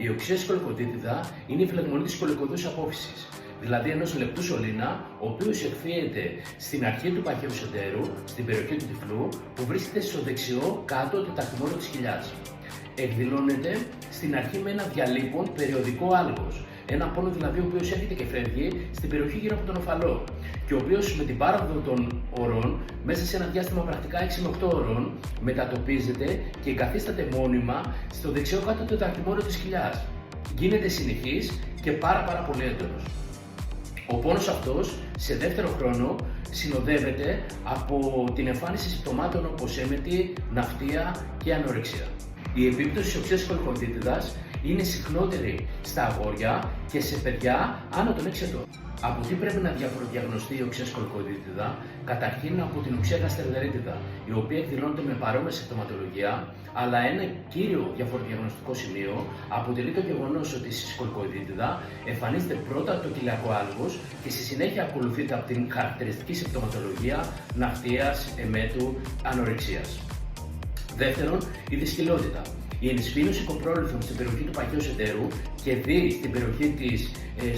Η οξέα σκολικοτίτιδα είναι η φλεγμονή της σκολικοδούς απόφυσης, δηλαδή ενός λεπτού σωλήνα, ο οποίος εκφύεται στην αρχή του παχαίου σωτέρου, στην περιοχή του τυφλού, που βρίσκεται στο δεξιό κάτω τεταρτημόριο της κοιλιάς. Εκδηλώνεται στην αρχή με ένα διαλείπων περιοδικό άλγος, ένα πόνο δηλαδή ο οποίος έρχεται και φεύγει στην περιοχή γύρω από τον οφαλό και ο οποίος με την πάροδο των ωρών, μέσα σε ένα διάστημα πρακτικά 6 με 8 ώρων, μετατοπίζεται και εγκαθίσταται μόνιμα στο δεξιό κάτω τεταρτημόριο της κοιλιάς. Γίνεται συνεχής και πάρα πολύ έντονος. Ο πόνος αυτός σε δεύτερο χρόνο συνοδεύεται από την εμφάνιση συμπτωμάτων όπως έμετη, ναυτία και ανορεξία. Η επίπτωση της οξέας σκολικοτίτιδας είναι συχνότερη στα αγόρια και σε παιδιά άνω των 6 ετών. Από τι πρέπει να διαφοροδιαγνωστεί η οξέα σκολικοτίτιδα? Καταρχήν από την οξέα γαστρεντερίτιδα, η οποία εκδηλώνεται με παρόμοια συμπτωματολογία, αλλά ένα κύριο διαφοροδιαγνωστικό σημείο αποτελεί το γεγονός ότι στη σκολικοτίτιδα εμφανίζεται πρώτα το κοιλιακό άλγος και στη συνέχεια ακολουθείται από την χαρακτηριστική συμπτωματολογία ναυτίας, εμέτου, ανορεξίας. Δεύτερον, η δυσκολιότητα. Η ενισφύνωση κοπρόλιθων στην περιοχή του παχαίου σωτέρου και στην περιοχή της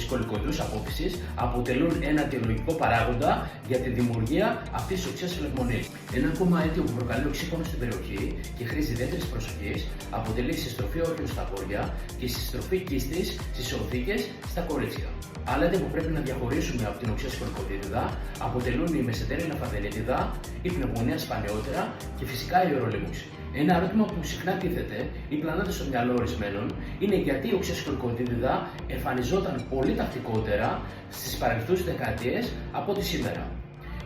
σκολικοδούς απόφυσης αποτελούν ένα αιτιολογικό παράγοντα για τη δημιουργία αυτής της οξέας φλεγμονής. Ένα ακόμα αίτιο που προκαλεί οξύχωνο στην περιοχή και χρήζει ιδιαίτερης προσοχής αποτελεί η συστροφή όρχεων στα αγόρια και η συστροφή κίστης στις οθήκες στα κορίτσια. Άλλα αίτια που πρέπει να διαχωρίσουμε από την οξέα σκολικοτίτιδα αποτελούν η μεσεντέρη λαμφαδενίτιδα, η πνευμονία σπανιότερα και φυσικά η ορολίμωξη. Ένα ερώτημα που συχνά τίθεται ή πλανάται στο μυαλό ορισμένων είναι γιατί η οξέα σκολικοτίτιδα εμφανιζόταν πολύ τακτικότερα στις παρελθούσες δεκαετίες από ό,τι σήμερα.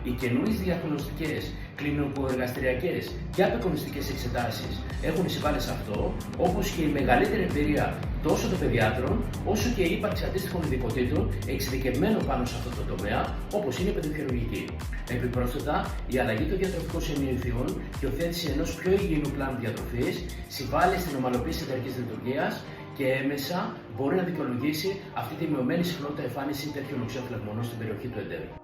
Οι καινούριες διαγνωστικές, κλινικοεργαστηριακές και απεικονιστικές εξετάσεις έχουν συμβάλει σε αυτό, όπως και η μεγαλύτερη εμπειρία τόσο των παιδιάτρων, όσο και η ύπαρξη αντίστοιχων ειδικοτήτων εξειδικευμένων πάνω σε αυτό το τομέα, όπως είναι η παιδοχειρουργική. Επιπρόσθετα, η αλλαγή των διατροφικών συνήθειων και η οθέτηση ενός πιο υγιεινού πλάνου διατροφής συμβάλλει στην ομαλοποίηση της ενεργής λειτουργίας και έμεσα μπορεί να δικαιολογήσει αυτή τη μειωμένη συχνότητα εμφάνιση τέτοιων οξέων φλεγμονών στην περιοχή του εντέρου.